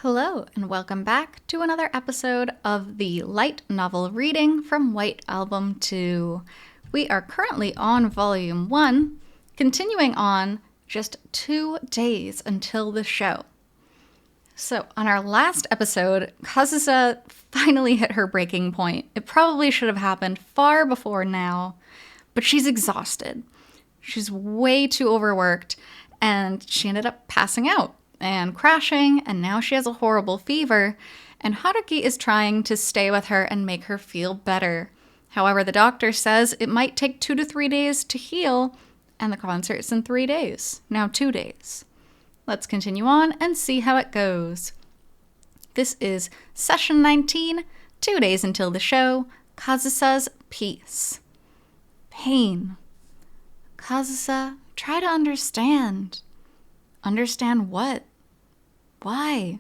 Hello, and welcome back to another episode of the light novel reading from White Album 2. We are currently on Volume 1, continuing on just 2 days until the show. So, on our last episode, Kazusa finally hit her breaking point. It probably should have happened far before now, but she's exhausted. She's way too overworked, and she ended up passing out and crashing, and now she has a horrible fever, and Haruki is trying to stay with her and make her feel better. However, the doctor says it might take 2 to 3 days to heal, and the concert's in 3 days, now 2 days. Let's continue on and see how it goes. This is Session 19, 2 days until the show, Kazusa's Peace. Pain. Kazusa, try to understand. Understand what? Why?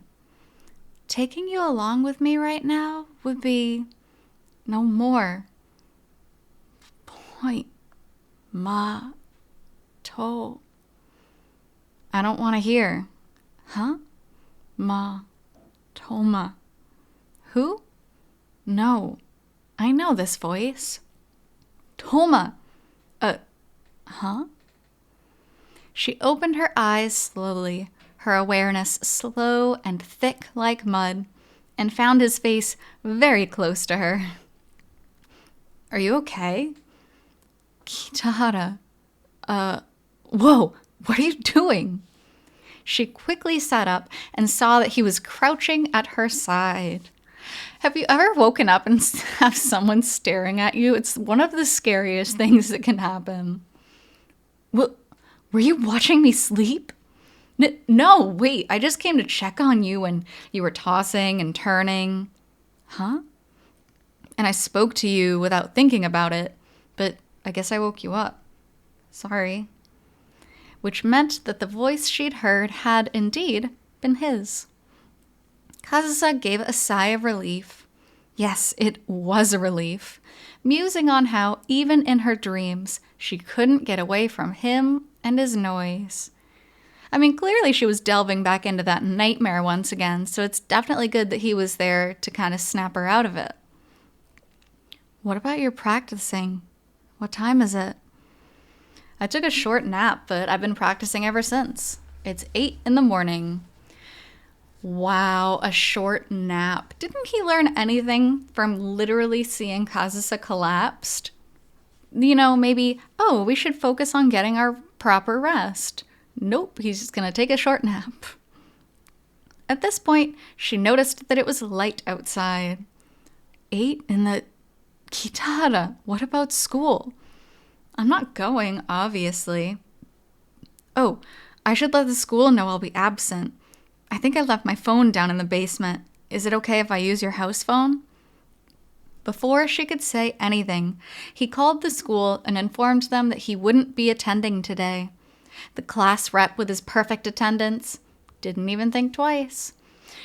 Taking you along with me right now would be no more. Point. Ma. To. I don't want to hear. Huh? Ma. Toma. Who? No. I know this voice. Toma. Huh? She opened her eyes slowly, her awareness slow and thick like mud, and found his face very close to her. Are you okay? Kitahara. Whoa, what are you doing? She quickly sat up and saw that he was crouching at her side. Have you ever woken up and have someone staring at you? It's one of the scariest things that can happen. Were you watching me sleep? No, wait, I just came to check on you when you were tossing and turning. Huh? And I spoke to you without thinking about it, but I guess I woke you up. Sorry. Which meant that the voice she'd heard had indeed been his. Kazusa gave a sigh of relief. Yes, it was a relief, musing on how, even in her dreams, she couldn't get away from him and his noise. I mean, clearly she was delving back into that nightmare once again, so it's definitely good that he was there to kind of snap her out of it. What about your practicing? What time is it? I took a short nap, but I've been practicing ever since. It's 8 in the morning. Wow, a short nap. Didn't he learn anything from literally seeing Kazusa collapsed? You know, maybe, we should focus on getting our proper rest. Nope, he's just gonna take a short nap. At this point, she noticed that it was light outside. 8 in the... Kitahara, what about school? I'm not going, obviously. Oh, I should let the school know I'll be absent. I think I left my phone down in the basement. Is it okay if I use your house phone? Before she could say anything, he called the school and informed them that he wouldn't be attending today. The class rep with his perfect attendance didn't even think twice.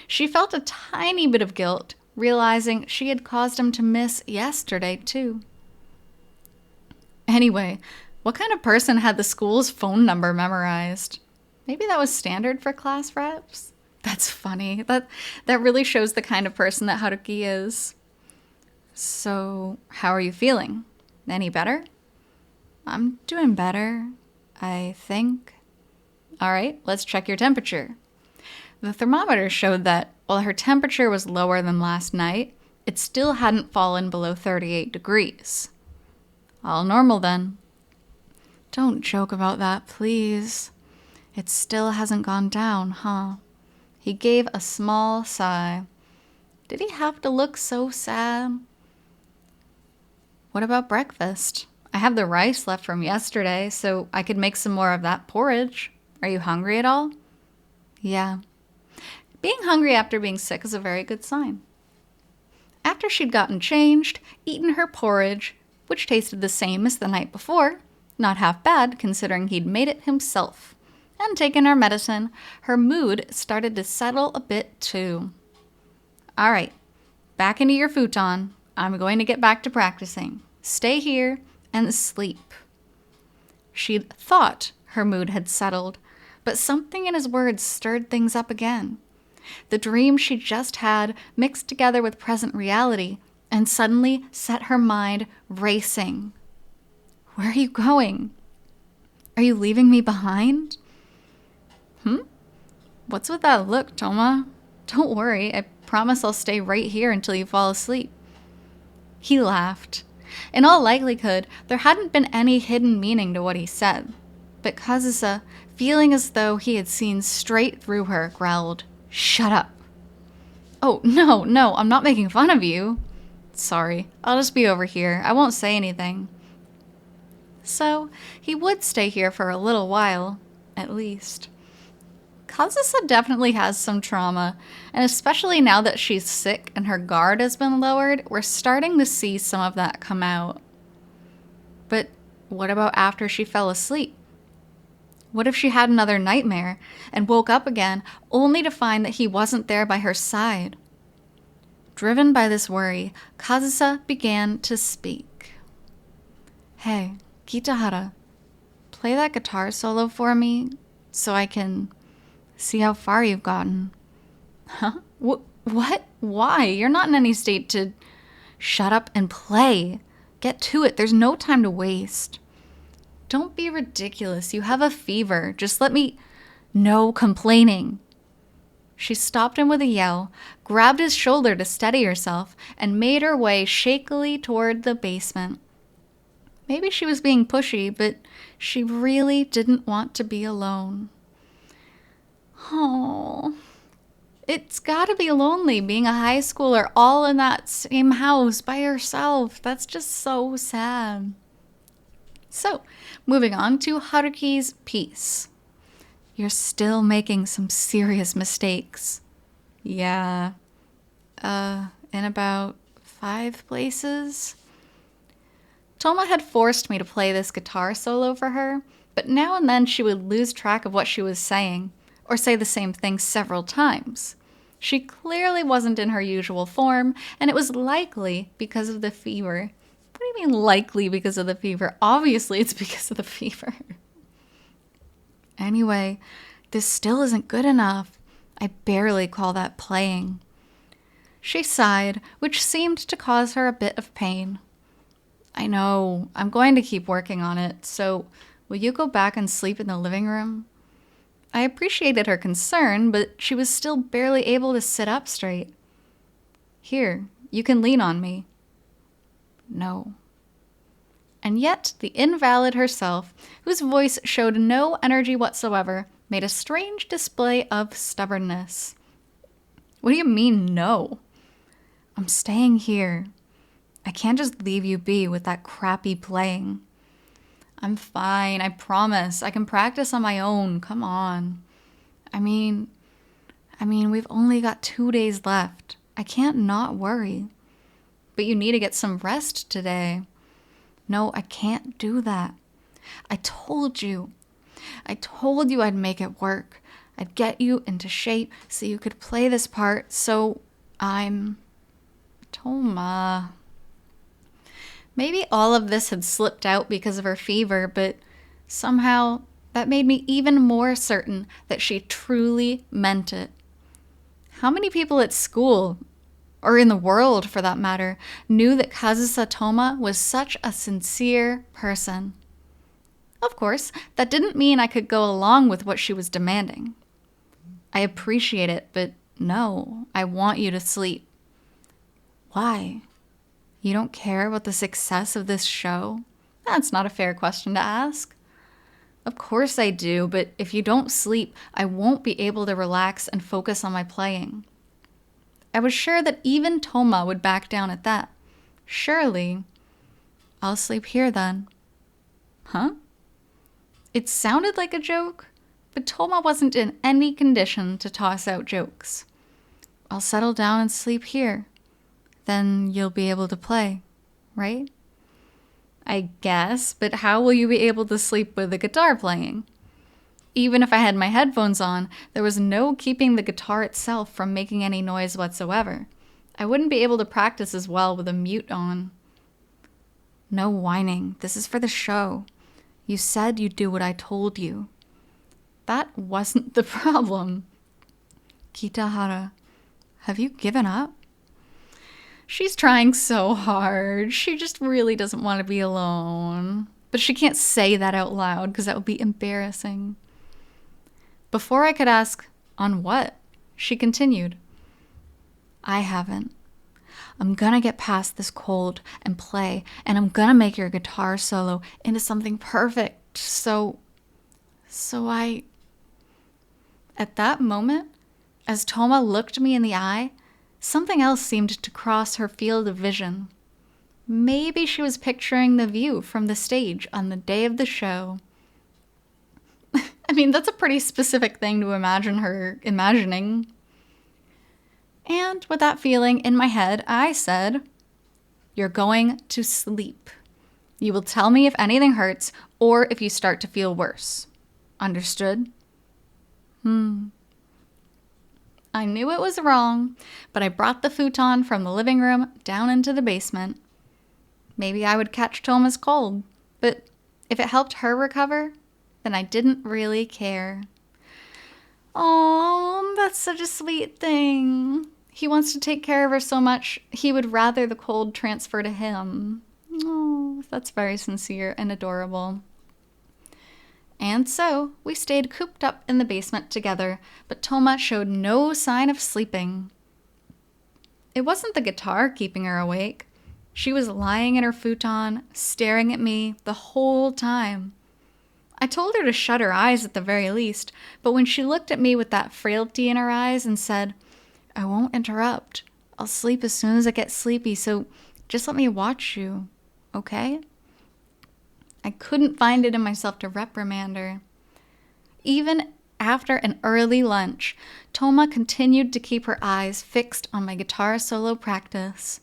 She felt a tiny bit of guilt, realizing she had caused him to miss yesterday, too. Anyway, what kind of person had the school's phone number memorized? Maybe that was standard for class reps? That's funny. That really shows the kind of person that Haruki is. So, how are you feeling? Any better? I'm doing better, I think. All right, let's check your temperature. The thermometer showed that while her temperature was lower than last night, it still hadn't fallen below 38 degrees. All normal then. Don't joke about that, please. It still hasn't gone down, huh? He gave a small sigh. Did he have to look so sad? What about breakfast? I have the rice left from yesterday, so I could make some more of that porridge. Are you hungry at all? Yeah. Being hungry after being sick is a very good sign. After she'd gotten changed, eaten her porridge, which tasted the same as the night before, not half bad considering he'd made it himself, and taken her medicine, her mood started to settle a bit too. All right, back into your futon. I'm going to get back to practicing. Stay here and sleep. She'd thought her mood had settled, but something in his words stirred things up again. The dream she just had mixed together with present reality and suddenly set her mind racing. Where are you going? Are you leaving me behind? What's with that look, Toma? Don't worry, I promise I'll stay right here until you fall asleep. He laughed. In all likelihood, there hadn't been any hidden meaning to what he said. But Kazusa, feeling as though he had seen straight through her, growled, "Shut up." "Oh, no, I'm not making fun of you." "Sorry, I'll just be over here. I won't say anything." So, he would stay here for a little while, at least. Kazusa definitely has some trauma, and especially now that she's sick and her guard has been lowered, we're starting to see some of that come out. But what about after she fell asleep? What if she had another nightmare and woke up again only to find that he wasn't there by her side? Driven by this worry, Kazusa began to speak. "Hey, Kitahara, play that guitar solo for me so I can see how far you've gotten." "Huh? What? Why? You're not in any state to..." "Shut up and play. Get to it. There's no time to waste." "Don't be ridiculous. You have a fever. Just let me..." "No complaining." She stopped him with a yell, grabbed his shoulder to steady herself, and made her way shakily toward the basement. Maybe she was being pushy, but she really didn't want to be alone. Oh, it's gotta be lonely being a high schooler all in that same house by herself. That's just so sad. So, moving on to Haruki's piece. "You're still making some serious mistakes." "Yeah. In about 5 places?" Toma had forced me to play this guitar solo for her, but now and then she would lose track of what she was saying, or say the same thing several times. She clearly wasn't in her usual form, and it was likely because of the fever. What do you mean likely because of the fever? Obviously it's because of the fever. Anyway, this still isn't good enough. I barely call that playing. She sighed, which seemed to cause her a bit of pain. "I know, I'm going to keep working on it, so will you go back and sleep in the living room?" I appreciated her concern, but she was still barely able to sit up straight. "Here, you can lean on me." No. And yet, the invalid herself, whose voice showed no energy whatsoever, made a strange display of stubbornness. "What do you mean, no?" "I'm staying here. I can't just leave you be with that crappy playing." "I'm fine, I promise. I can practice on my own. Come on. I mean, we've only got 2 days left. I can't not worry." "But you need to get some rest today." "No, I can't do that. I told you I'd make it work. I'd get you into shape so you could play this part, so Toma." Maybe all of this had slipped out because of her fever, but somehow that made me even more certain that she truly meant it. How many people at school, or in the world for that matter, knew that Kazusa Toma was such a sincere person? Of course, that didn't mean I could go along with what she was demanding. "I appreciate it, but no, I want you to sleep." "Why? You don't care about the success of this show?" That's not a fair question to ask. "Of course I do, but if you don't sleep, I won't be able to relax and focus on my playing." I was sure that even Toma would back down at that. Surely. "I'll sleep here then." Huh? It sounded like a joke, but Toma wasn't in any condition to toss out jokes. "I'll settle down and sleep here. Then you'll be able to play, right?" "I guess, but how will you be able to sleep with the guitar playing?" Even if I had my headphones on, there was no keeping the guitar itself from making any noise whatsoever. I wouldn't be able to practice as well with a mute on. "No whining. This is for the show. You said you'd do what I told you." That wasn't the problem. Kitahara, have you given up? She's trying so hard. She just really doesn't want to be alone. But she can't say that out loud because that would be embarrassing. Before I could ask, on what? She continued, I haven't. I'm gonna get past this cold and play, and I'm gonna make your guitar solo into something perfect. So I... At that moment, as Toma looked me in the eye, something else seemed to cross her field of vision. Maybe she was picturing the view from the stage on the day of the show. I mean, that's a pretty specific thing to imagine her imagining. And with that feeling in my head, I said, you're going to sleep. You will tell me if anything hurts or if you start to feel worse. Understood? I knew it was wrong, but I brought the futon from the living room down into the basement. Maybe I would catch Toma's cold, but if it helped her recover, then I didn't really care. Oh, that's such a sweet thing. He wants to take care of her so much, he would rather the cold transfer to him. Oh, that's very sincere and adorable. And so, we stayed cooped up in the basement together, but Toma showed no sign of sleeping. It wasn't the guitar keeping her awake. She was lying in her futon, staring at me the whole time. I told her to shut her eyes at the very least, but when she looked at me with that frailty in her eyes and said, I won't interrupt. I'll sleep as soon as I get sleepy, so just let me watch you, okay? I couldn't find it in myself to reprimand her. Even after an early lunch, Toma continued to keep her eyes fixed on my guitar solo practice.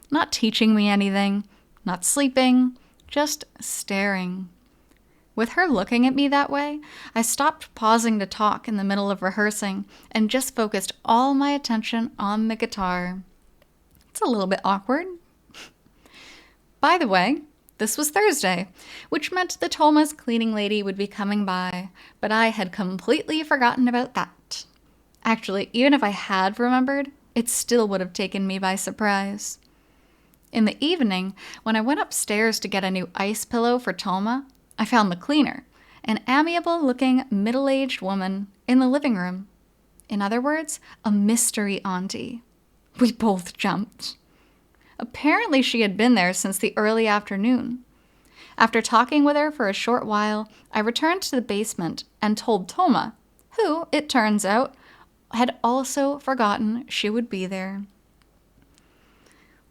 Not teaching me anything, not sleeping, just staring. With her looking at me that way, I stopped pausing to talk in the middle of rehearsing and just focused all my attention on the guitar. It's a little bit awkward. By the way, this was Thursday, which meant that Toma's cleaning lady would be coming by, but I had completely forgotten about that. Actually, even if I had remembered, it still would have taken me by surprise. In the evening, when I went upstairs to get a new ice pillow for Toma, I found the cleaner, an amiable-looking middle-aged woman, in the living room. In other words, a mystery auntie. We both jumped. Apparently she had been there since the early afternoon. After talking with her for a short while, I returned to the basement and told Toma, who, it turns out, had also forgotten she would be there.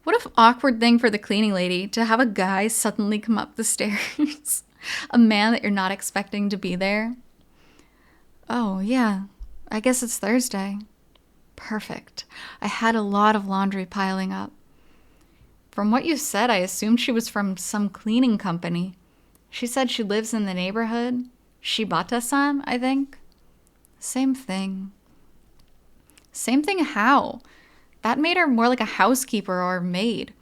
What an awkward thing for the cleaning lady to have a guy suddenly come up the stairs. A man that you're not expecting to be there. Oh, yeah, I guess it's Thursday. Perfect. I had a lot of laundry piling up. From what you said, I assumed she was from some cleaning company. She said she lives in the neighborhood. Shibata-san, I think. Same thing. Same thing how? That made her more like a housekeeper or maid.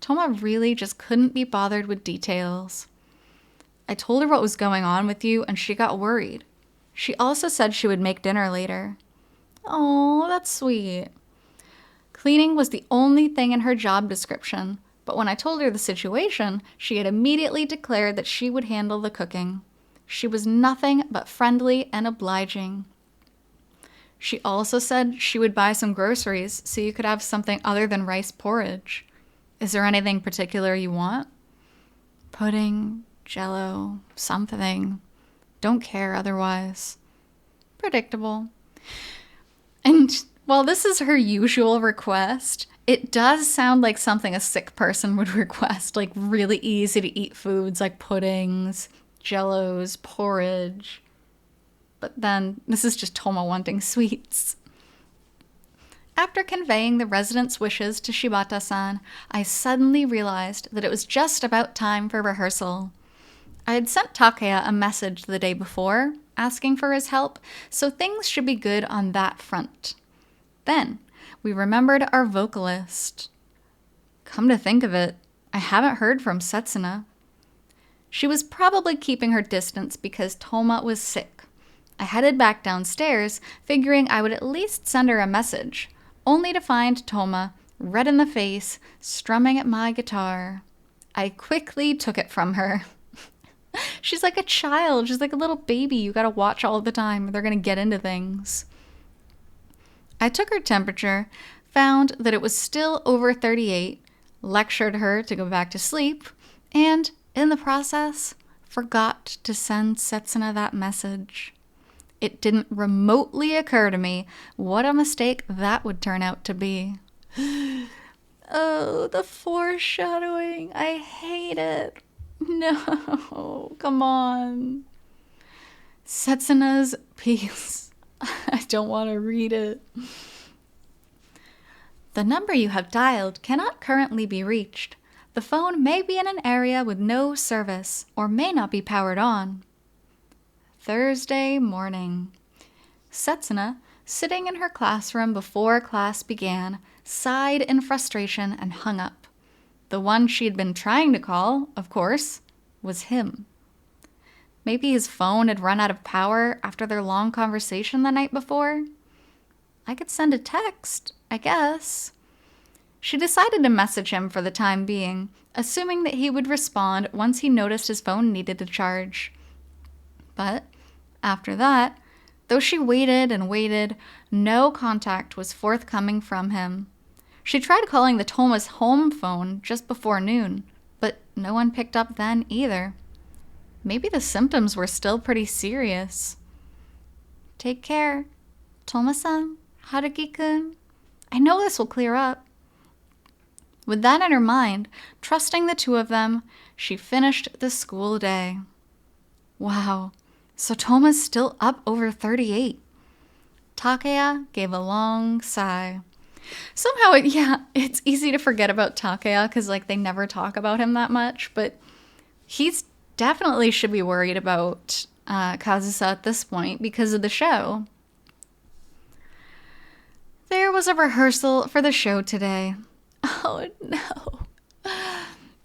Toma really just couldn't be bothered with details. I told her what was going on with you, and she got worried. She also said she would make dinner later. Oh, that's sweet. Cleaning was the only thing in her job description, but when I told her the situation, she had immediately declared that she would handle the cooking. She was nothing but friendly and obliging. She also said she would buy some groceries so you could have something other than rice porridge. Is there anything particular you want? Pudding, jello, something. Don't care otherwise. Predictable. And while this is her usual request, it does sound like something a sick person would request, like really easy to eat foods like puddings, jellos, porridge. But then this is just Toma wanting sweets. After conveying the residents' wishes to Shibata-san, I suddenly realized that it was just about time for rehearsal. I had sent Takaya a message the day before, asking for his help, so things should be good on that front. Then, we remembered our vocalist. Come to think of it, I haven't heard from Setsuna. She was probably keeping her distance because Toma was sick. I headed back downstairs, figuring I would at least send her a message, only to find Toma, red in the face, strumming at my guitar. I quickly took it from her. She's like a child. She's like a little baby you gotta watch all the time or they're gonna get into things. I took her temperature, found that it was still over 38, lectured her to go back to sleep, and, in the process, forgot to send Setsuna that message. It didn't remotely occur to me what a mistake that would turn out to be. Oh, the foreshadowing. I hate it. No, come on. Setsuna's piece. I don't want to read it. The number you have dialed cannot currently be reached. The phone may be in an area with no service or may not be powered on. Thursday morning. Setsuna, sitting in her classroom before class began, sighed in frustration and hung up. The one she'd been trying to call, of course, was him. Maybe his phone had run out of power after their long conversation the night before. I could send a text, I guess. She decided to message him for the time being, assuming that he would respond once he noticed his phone needed a charge. But after that, though she waited and waited, no contact was forthcoming from him. She tried calling the Toma's home phone just before noon, but no one picked up then either. Maybe the symptoms were still pretty serious. Take care, Toma-san, Haruki-kun. I know this will clear up. With that in her mind, trusting the two of them, she finished the school day. Wow, so Toma's still up over 38. Takeya gave a long sigh. Somehow, it's easy to forget about Takeya because, they never talk about him that much, but he's definitely should be worried about Kazusa at this point because of the show. There was a rehearsal for the show today. Oh, no.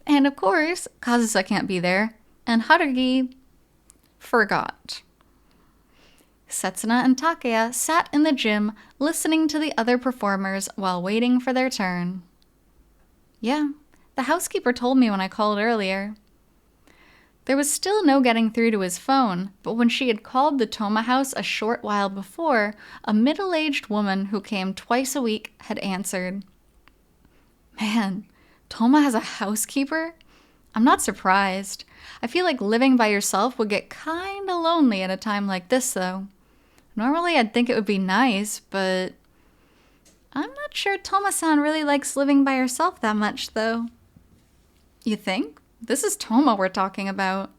And of course, Kazusa can't be there, and Haruki forgot. Setsuna and Takeya sat in the gym listening to the other performers while waiting for their turn. Yeah, the housekeeper told me when I called earlier. There was still no getting through to his phone, but when she had called the Toma house a short while before, a middle-aged woman who came twice a week had answered. Man, Toma has a housekeeper? I'm not surprised. I feel like living by yourself would get kinda lonely at a time like this, though. Normally I'd think it would be nice, but I'm not sure Toma-san really likes living by herself that much, though. You think? This is Toma we're talking about.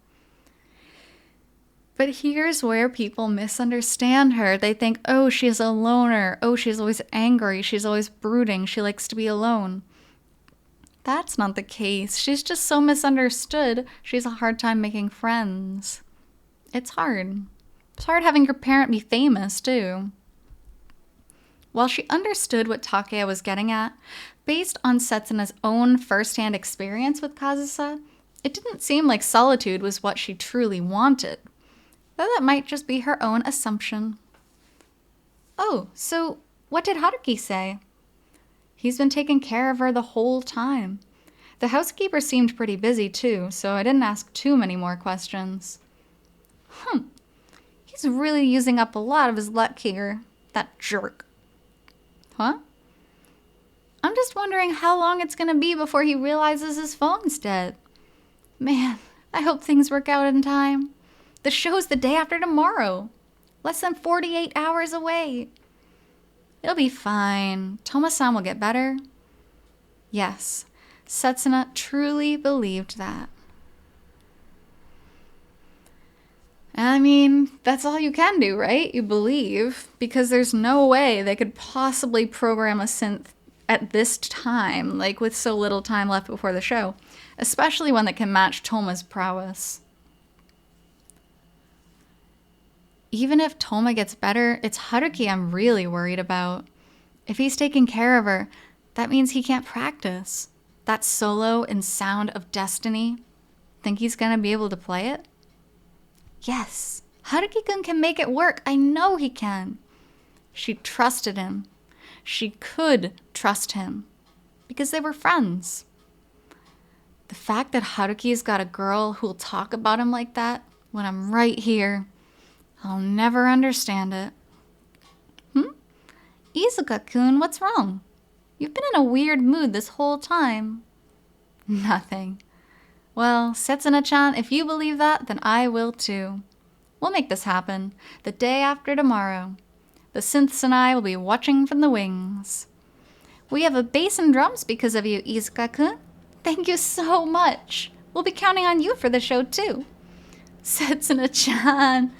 But here's where people misunderstand her. They think, oh, she's a loner. Oh, she's always angry. She's always brooding. She likes to be alone. That's not the case. She's just so misunderstood. She has a hard time making friends. It's hard. It's hard having your parent be famous, too. While she understood what Takeya was getting at, based on Setsuna's own first-hand experience with Kazusa, it didn't seem like solitude was what she truly wanted. Though that might just be her own assumption. Oh, so what did Haruki say? He's been taking care of her the whole time. The housekeeper seemed pretty busy, too, so I didn't ask too many more questions. He's really using up a lot of his luck here. That jerk. Huh? I'm just wondering how long it's gonna be before he realizes his phone's dead. Man, I hope things work out in time. The show's the day after tomorrow. Less than 48 hours away. It'll be fine. Toma-san will get better. Yes, Setsuna truly believed that. I mean, that's all you can do, right? You believe, because there's no way they could possibly program a synth at this time, with so little time left before the show, especially one that can match Toma's prowess. Even if Toma gets better, it's Haruki I'm really worried about. If he's taking care of her, that means he can't practice. That solo in Sound of Destiny. Think he's gonna be able to play it? Yes, Haruki-kun can make it work. I know he can. She trusted him. She could trust him because they were friends. The fact that Haruki's got a girl who'll talk about him like that when I'm right here, I'll never understand it. Izuka-kun, what's wrong? You've been in a weird mood this whole time. Nothing. Well, Setsuna-chan, if you believe that, then I will too. We'll make this happen the day after tomorrow. The synths and I will be watching from the wings. We have a bass and drums because of you, Izuka-kun. Thank you so much. We'll be counting on you for the show too. Setsuna-chan.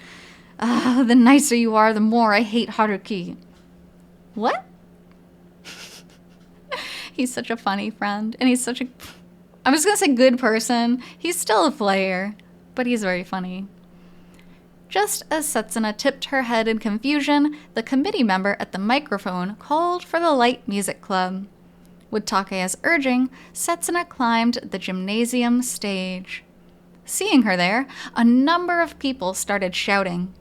The nicer you are, the more I hate Haruki. What? He's such a funny friend, and he's such a... I was going to say good person. He's still a player, but he's very funny. Just as Setsuna tipped her head in confusion, the committee member at the microphone called for the light music club. With Takeya's urging, Setsuna climbed the gymnasium stage. Seeing her there, a number of people started shouting,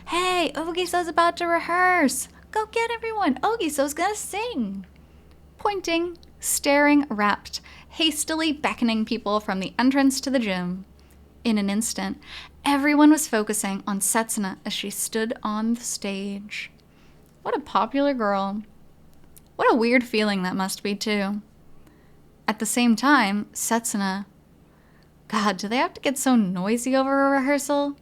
"Hey, Ogiso's about to rehearse! Go get everyone! Ogiso's gonna sing!" Pointing, staring, rapt, hastily beckoning people from the entrance to the gym. In an instant, everyone was focusing on Setsuna as she stood on the stage. What a popular girl. What a weird feeling that must be, too. At the same time, Setsuna... God, do they have to get so noisy over a rehearsal?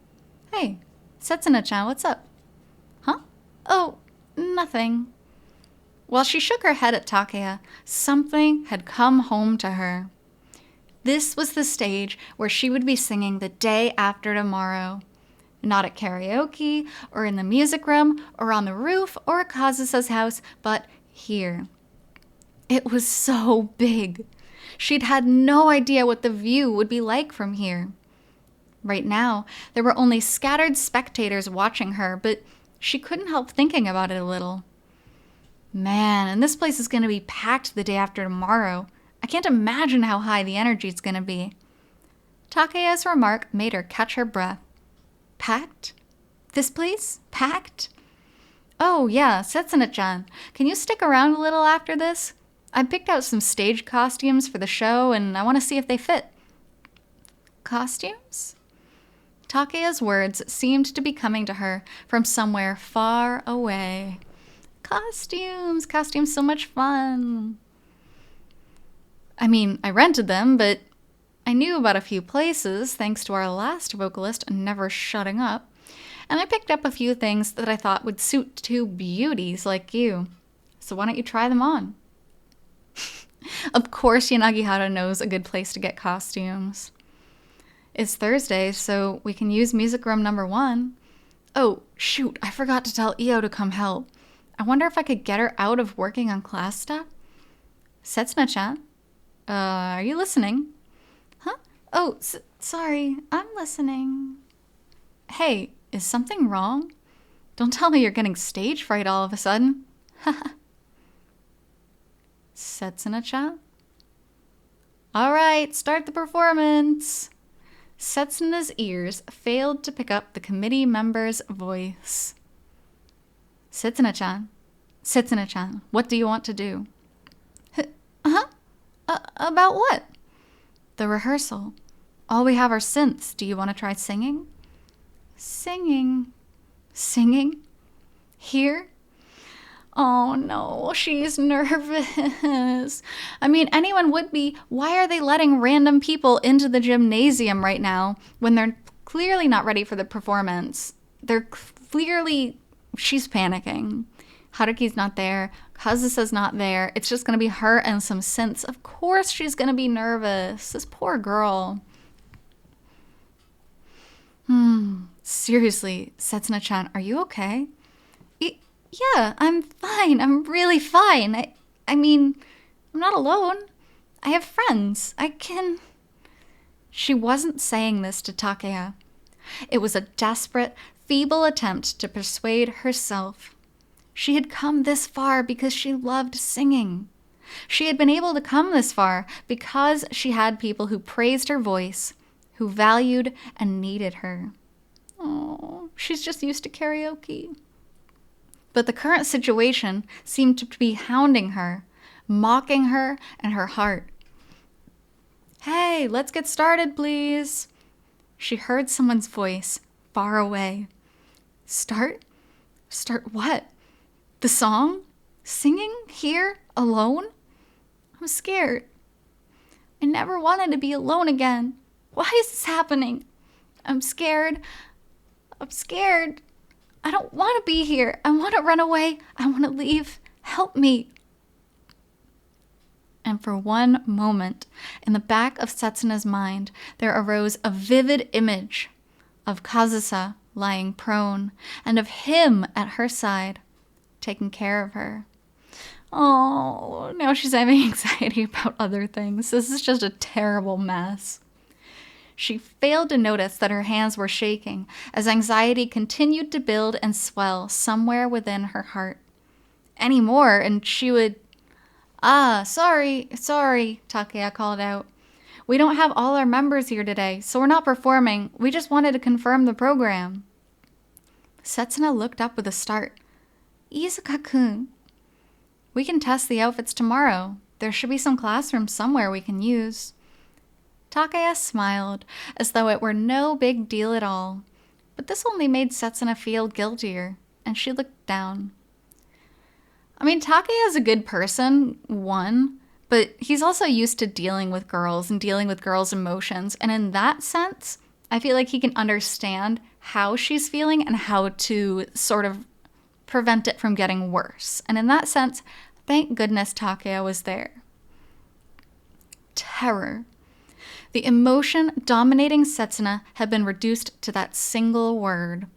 Hey, Setsuna-chan, what's up? Huh? Oh, nothing. While she shook her head at Takeya, something had come home to her. This was the stage where she would be singing the day after tomorrow. Not at karaoke, or in the music room, or on the roof, or at Kazusa's house, but here. It was so big. She'd had no idea what the view would be like from here. Right now, there were only scattered spectators watching her, but she couldn't help thinking about it a little. Man, and this place is going to be packed the day after tomorrow. I can't imagine how high the energy is going to be. Takeya's remark made her catch her breath. Packed? This place? Packed? Oh, yeah, Setsuna-chan. Can you stick around a little after this? I picked out some stage costumes for the show, and I want to see if they fit. Costumes? Takeya's words seemed to be coming to her from somewhere far away. Costumes, so much fun. I mean, I rented them, but I knew about a few places thanks to our last vocalist never shutting up, and I picked up a few things that I thought would suit two beauties like you. So why don't you try them on? Of course Yanagihara knows a good place to get costumes. It's Thursday, so we can use music room number 1. Oh, shoot, I forgot to tell Io to come help. I wonder if I could get her out of working on class stuff? Setsuna-chan? Are you listening? Huh? Oh, sorry, I'm listening. Hey, is something wrong? Don't tell me you're getting stage fright all of a sudden. Setsuna-chan? All right, start the performance. Setsuna's ears failed to pick up the committee member's voice. Setsuna-chan, what do you want to do? About what? The rehearsal. All we have are synths. Do you want to try singing? Singing? Here? Oh no, she's nervous. I mean, anyone would be. Why are they letting random people into the gymnasium right now when they're clearly not ready for the performance? She's panicking. Haruki's not there. Kazusa's not there. It's just going to be her and some synths. Of course she's going to be nervous. This poor girl. Seriously, Setsuna-chan, are you okay? Yeah, I'm fine. I'm really fine. I mean, I'm not alone. I have friends. She wasn't saying this to Takeya. It was a desperate, feeble attempt to persuade herself. She had come this far because she loved singing. She had been able to come this far because she had people who praised her voice, who valued and needed her. Oh, she's just used to karaoke. But the current situation seemed to be hounding her, mocking her and her heart. Hey, let's get started, please. She heard someone's voice far away. Start? Start what? The song? Singing? Here? Alone? I'm scared. I never wanted to be alone again. Why is this happening? I'm scared. I'm scared. I don't want to be here. I want to run away. I want to leave. Help me. And for one moment, in the back of Setsuna's mind, there arose a vivid image of Kazusa lying prone and of him at her side, taking care of her. Oh, now she's having anxiety about other things. This is just a terrible mess. She failed to notice that her hands were shaking as anxiety continued to build and swell somewhere within her heart. Any more, and she would... sorry, Takeya called out. We don't have all our members here today, so we're not performing. We just wanted to confirm the program. Setsuna looked up with a start. Izuka-kun. We can test the outfits tomorrow. There should be some classrooms somewhere we can use. Takeya smiled, as though it were no big deal at all. But this only made Setsuna feel guiltier, and she looked down. I mean, Takeya's a good person, one, but he's also used to dealing with girls and dealing with girls' emotions. And in that sense, I feel like he can understand how she's feeling and how to sort of prevent it from getting worse. And in that sense, thank goodness Takeya was there. Terror. The emotion dominating Setsuna had been reduced to that single word.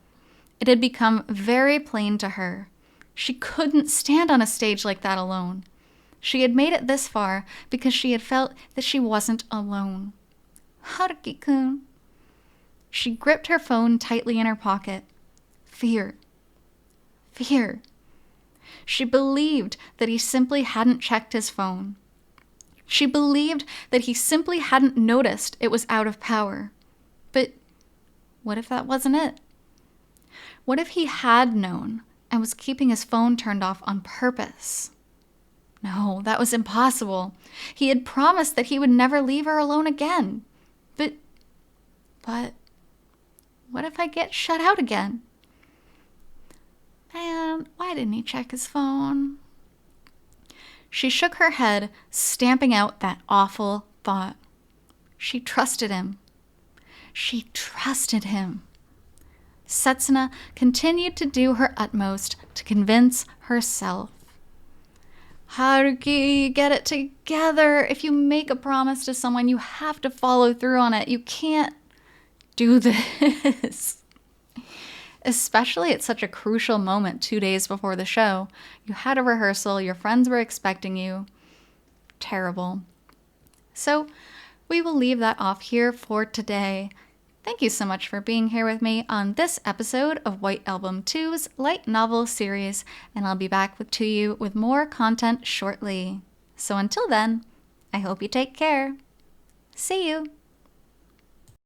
It had become very plain to her. She couldn't stand on a stage like that alone. She had made it this far because she had felt that she wasn't alone. Haruki-kun. She gripped her phone tightly in her pocket. Fear. Fear. She believed that he simply hadn't checked his phone. She believed that he simply hadn't noticed it was out of power. But what if that wasn't it? What if he had known and was keeping his phone turned off on purpose? No, that was impossible. He had promised that he would never leave her alone again. But what if I get shut out again? Man, why didn't he check his phone? She shook her head, stamping out that awful thought. She trusted him. She trusted him. Setsuna continued to do her utmost to convince herself. Haruki, get it together. If you make a promise to someone, you have to follow through on it. You can't do this. Especially at such a crucial moment 2 days before the show. You had a rehearsal, your friends were expecting you. Terrible. So we will leave that off here for today. Thank you so much for being here with me on this episode of White Album 2's light novel series, and I'll be back to you with more content shortly. So until then, I hope you take care. See you!